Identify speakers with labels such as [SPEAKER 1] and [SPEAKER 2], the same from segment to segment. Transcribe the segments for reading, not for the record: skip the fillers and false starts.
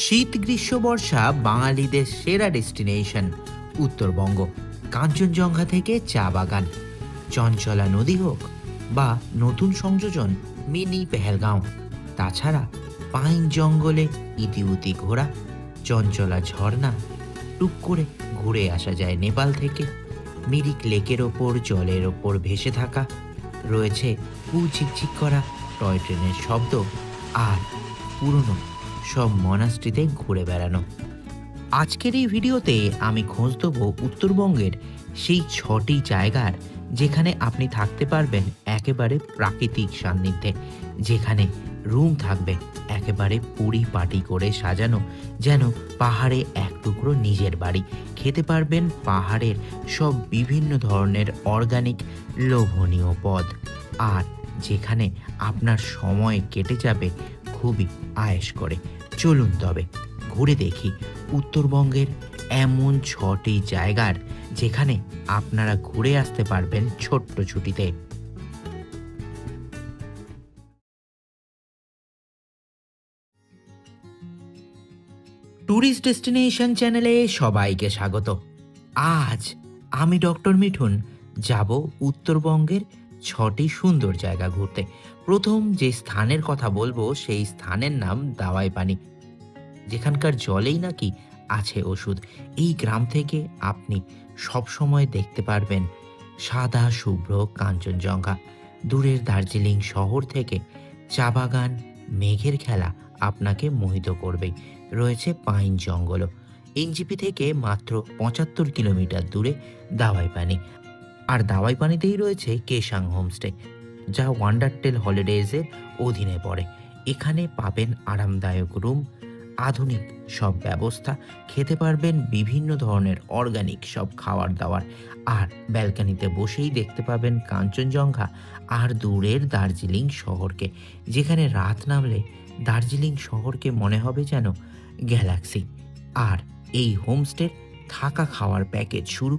[SPEAKER 1] শীত গ্রীষ্ম বর্ষা বাঙালিদের সেরা ডেস্টিনেশন উত্তরবঙ্গ। কাঞ্চনজঙ্ঘা থেকে চা বাগান, চঞ্চলা নদী হোক বা নতুন সংযোজন মিনি পেহেলগাঁও, তাছাড়া পাইন জঙ্গলে ইতিউতি ঘোরা, চঞ্চলা ঝর্ণা, টুক করে ঘুরে আসা যায় নেপাল থেকে। মিরিক লেকের ওপর জলের ওপর ভেসে থাকা, রয়েছে ঝিকঝিক করা টয় ট্রেনের শব্দ, আর পুরনো সব মনাস্ট্রিতে ঘুরে বেড়ানো। আজকের এই ভিডিওতে আমি খোঁজ দেবো উত্তরবঙ্গের সেই 6টি জায়গার যেখানে আপনি থাকতে পারবেন একেবারে প্রাকৃতিক সান্নিধ্যে, যেখানে রুম থাকবে একেবারে পরিপাটি করে সাজানো, যেন পাহাড়ে এক টুকরো নিজের বাড়ি। খেতে পারবেন পাহাড়ের সব বিভিন্ন ধরনের অর্গানিক লোভনীয় পদ, আর যেখানে আপনার সময় কেটে যাবে খুবই আয়েশ করে। চলুন তবে ঘুরে দেখি উত্তরবঙ্গের এমন 6টি জায়গার যেখানে আপনারা ঘুরে আসতে পারবেন ছোট্ট ছুটিতে। ট্যুরিস্ট ডেস্টিনেশন চ্যানেলে সবাইকে স্বাগত। আজ আমি ডক্টর মিঠুন যাব উত্তরবঙ্গের 6টি সুন্দর জায়গা ঘুরতে। প্রথম যে স্থানের কথা বলবো সেই স্থানের নাম দাওয়াই পানি, যেখানকার জলেই নাকি আছে ওষুধ। এই গ্রাম থেকে আপনি সবসময় দেখতে পারবেন সাদা শুভ্র কাঞ্চনজঙ্ঘা, দূরের দার্জিলিং শহর থেকে চা বাগান, মেঘের খেলা আপনাকে মোহিত করবেই। রয়েছে পাইন জঙ্গলও। এনজিপি থেকে মাত্র 75 কিলোমিটার দূরে দাওয়াই পানি, আর দাওয়াই পানিতেই রয়েছে কেশাং হোমস্টে, যা ওয়ান্ডারটেল হলিডেজের অধীনে পড়ে। এখানে পাবেন আরামদায়ক রুম, আধুনিক সব ব্যবস্থা, খেতে পারবেন বিভিন্ন ধরনের অর্গানিক সব খাবার দাবার, আর ব্যালকানিতে বসেই দেখতে পাবেন কাঞ্চনজঙ্ঘা আর দূরের দার্জিলিং শহরকে, যেখানে রাত নামলে দার্জিলিং শহরকে মনে হবে যেন গ্যালাক্সি। আর এই হোমস্টের থাকা খাওয়ার প্যাকেজ শুরু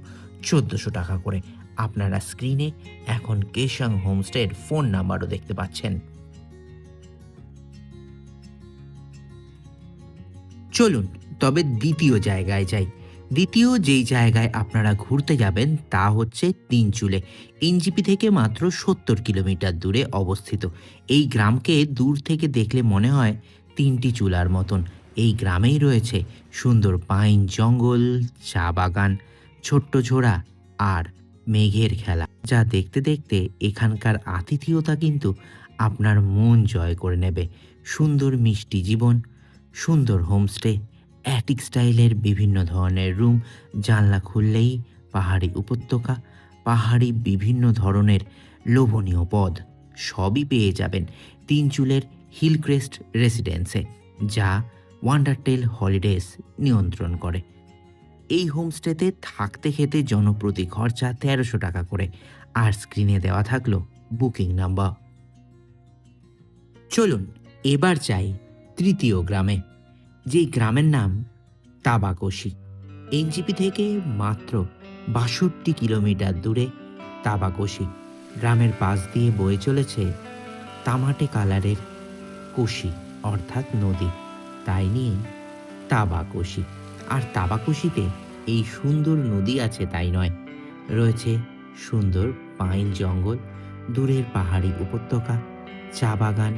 [SPEAKER 1] 1400 টাকা করে। আপনারা স্ক্রিনে এখন কেশাং হোমস্টের ফোন নাম্বারও দেখতে পাচ্ছেন। চলুন তবে দ্বিতীয় জায়গায় যাই। দ্বিতীয় যেই জায়গায় আপনারা ঘুরতে যাবেন তা হচ্ছে তিনচুলে। এনজিপি থেকে মাত্র 70 কিলোমিটার দূরে অবস্থিত। এই গ্রামকে দূর থেকে দেখলে মনে হয় 3টি চুলার মতন। এই গ্রামেই রয়েছে সুন্দর পাইন জঙ্গল, চা বাগান, ছোট্ট ঝোড়া আর মেঘের খেলা, যা দেখতে দেখতে এখানকার আতিথেয়তা কিন্তু আপনার মন জয় করে নেবে। সুন্দর মিষ্টি জীবন, সুন্দর হোমস্টে, অ্যাটিক স্টাইলের বিভিন্ন ধরনের রুম, জানলা খুললেই পাহাড়ি উপত্যকা, পাহাড়ি বিভিন্ন ধরনের লোভনীয় পদ, সবই পেয়ে যাবেন তিনচুলের হিলক্রেস্ট রেসিডেন্সে, যা ওয়ান্ডারটেল হলিডেজ নিয়ন্ত্রণ করে। এই হোমস্টেতে থাকতে খেতে জনপ্রতি খরচা 1300 টাকা করে, আর স্ক্রিনে দেওয়া থাকলো বুকিং নাম্বার। চলুন এবার যাই তৃতীয় গ্রামে, যেই গ্রামের নাম তাবাকোশি। এনজিপি থেকে মাত্র 62 কিলোমিটার দূরে তাবাকোশি। গ্রামের পাশ দিয়ে বয়ে চলেছে তামাটে কালারের কোশি, অর্থাৎ নদী, তাই নিয়ে তাবাকোশি। আর তাবাকোশিতে এই সুন্দর নদী আছে তাই নয়, রয়েছে সুন্দর পাইন জঙ্গল, দূরের পাহাড়ি উপত্যকা, চা বাগান,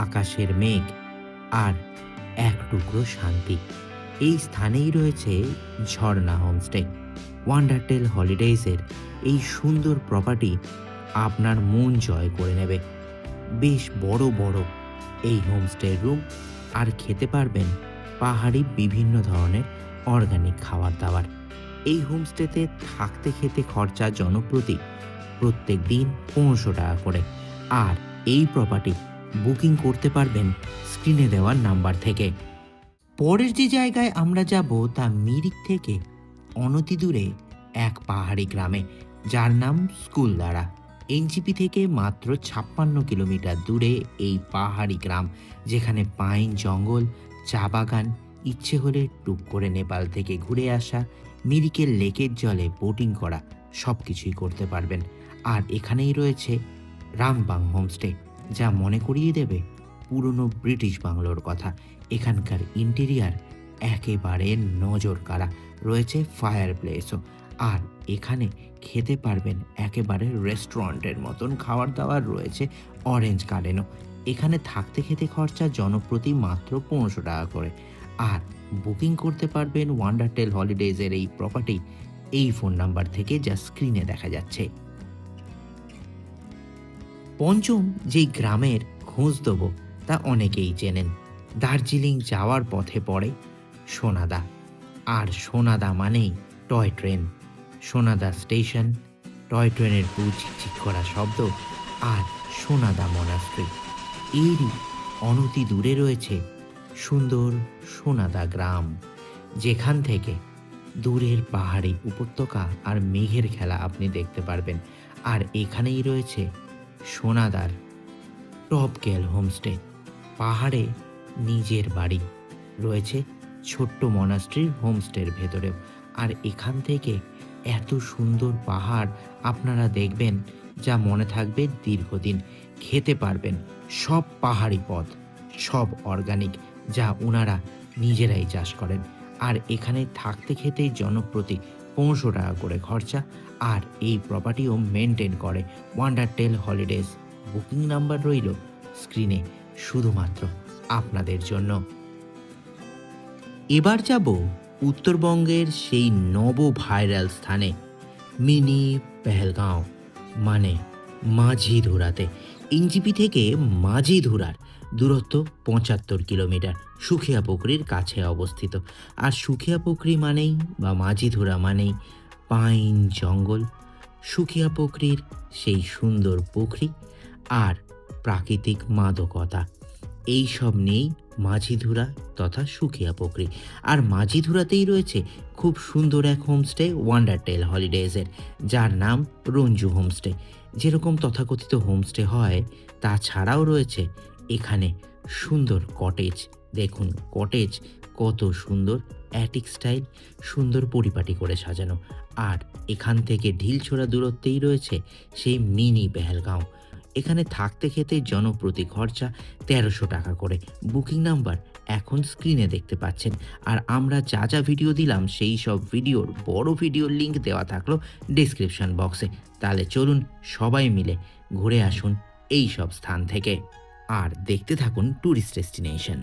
[SPEAKER 1] আকাশের মেঘ আর এক টুকরো শান্তি। এই স্থানেই রয়েছে ঝর্ণা হোমস্টে। ওয়ান্ডারটেল হলিডেজের এই সুন্দর প্রপার্টি আপনার মন জয় করে নেবে। বেশ বড় বড় এই হোমস্টের রুম, আর খেতে পারবেন পাহাড়ি বিভিন্ন ধরনের অর্গানিক খাবার দাবার। এই হোমস্টেতে থাকতে খেতে খরচা জনপ্রতি প্রত্যেক দিন 1500 টাকা করে, আর এই প্রপার্টি বুকিং করতে পারবেন স্ক্রিনে দেওয়া নাম্বার থেকে। পরের যে জায়গায় আমরা যাব তা মিরিক থেকে অনতি দূরে এক পাহাড়ি গ্রামে, যার নাম স্কুলদারা। এনজিপি থেকে মাত্র 56 কিলোমিটার দূরে এই পাহাড়ি গ্রাম, যেখানে পাইন জঙ্গল, চা বাগান, ইচ্ছে হলে টুক করে নেপাল থেকে ঘুরে আসা, মিরিকের লেকের জলে বোটিং করা, সব কিছুই করতে পারবেন। আর এখানেই রয়েছে রাংবাং হোমস্টে, যা মনে করিয়ে দেবে পুরনো ব্রিটিশ বাংলোর কথা। এখানকার ইন্টেরিয়ার একেবারে নজর কাড়া, রয়েছে ফায়ার প্লেসও। আর এখানে খেতে পারবেন একেবারে রেস্টুরেন্টের মতন খাবার দাবার, রয়েছে অরেঞ্জ গার্ডেনও। এখানে থাকতে খেতে খরচা জনপ্রতি মাত্র 1500 টাকা করে। আর বুকিং করতে পারবেন ওয়ান্ডারটেল হলিডেজের এই প্রপার্টি এই ফোন নাম্বার থেকে, যা স্ক্রিনে দেখা যাচ্ছে। পঞ্চম যেই গ্রামের খোঁজ দেব তা অনেকেই চেনেন। দার্জিলিং যাওয়ার পথে পড়ে সোনাদা। আর সোনাদা মানেই টয় ট্রেন। সোনাদা স্টেশন, টয় ট্রেনের ঝিকঝিক করা শব্দ, আর সোনাদা মনাস্ট্রি। এরই অনতি দূরে রয়েছে সুন্দর সোনাদা গ্রাম, যেখান থেকে দূরের পাহাড়ি উপত্যকা আর মেঘের খেলা আপনি দেখতে পারবেন। আর এখানেই রয়েছে সোনাদার টপ গেল হোমস্টে। পাহাড়ে নিজের বাড়ি রয়েছে ছোট্ট মনাস্ট্রির হোমস্টের ভেতরেও। আর এখান থেকে এত সুন্দর পাহাড় আপনারা দেখবেন, যা মনে থাকবে দীর্ঘদিন। খেতে পারবেন সব পাহাড়ি পদ, সব অর্গানিক, যা ওনারা নিজেরাই চাষ করেন। আর এখানে থাকতে খেতেই জনপ্রতি 1500 টাকা করে খরচা। আর এই প্রপার্টিও মেনটেন করে ওয়ান্ডারটেল হলিডেজ। বুকিং নাম্বার রইল স্ক্রিনে শুধুমাত্র আপনাদের জন্য। এবার যাব উত্তরবঙ্গের সেই নব ভাইরাল স্থানে, মিনি পেহেলগাঁও, মানে মাঝিধুরাতে। এনজিপি থেকে মাঝিধুরার দূরত্ব 75 কিলোমিটার, সুখিয়া পুকুরির কাছে অবস্থিত। আর সুখিয়া পুকুরি মানেই বা মাঝিধুরা মানেই পাইন জঙ্গল, সুখিয়া পুকুরির সেই সুন্দর পুকুরি আর প্রাকৃতিক মাদকতা, এই সব নিয়েই মাঝিধুরা তথা সুখিয়া পুকুরি। আর মাঝিধুরাতেই রয়েছে খুব সুন্দর এক হোমস্টে ওয়ান্ডারটেল হলিডেজের, যার নাম রঞ্জু হোমস্টে। যেরকম তথাকথিত হোমস্টে হয়, তাছাড়াও রয়েছে এখানে সুন্দর কটেজ। দেখুন কটেজ কত সুন্দর, অ্যাটিক স্টাইল, সুন্দর পরিপাটি করে সাজানো। আর এখান থেকে ঢিলছোড়া দূরত্বেই রয়েছে সেই মিনি পেহেলগাঁও। এখানে থাকতে খেতে জনপ্রতি খরচা 1300 টাকা করে। বুকিং নাম্বার এখন স্ক্রিনে দেখতে পাচ্ছেন। আর আমরা যা যা ভিডিও দিলাম সেই সব ভিডিওর বড় ভিডিওর লিঙ্ক দেওয়া থাকলো ডেসক্রিপশন বক্সে। তাহলে চলুন সবাই মিলে ঘুরে আসুন এই সব স্থান থেকে, আর দেখতে থাকুন ট্যুরিস্ট ডেস্টিনেশন।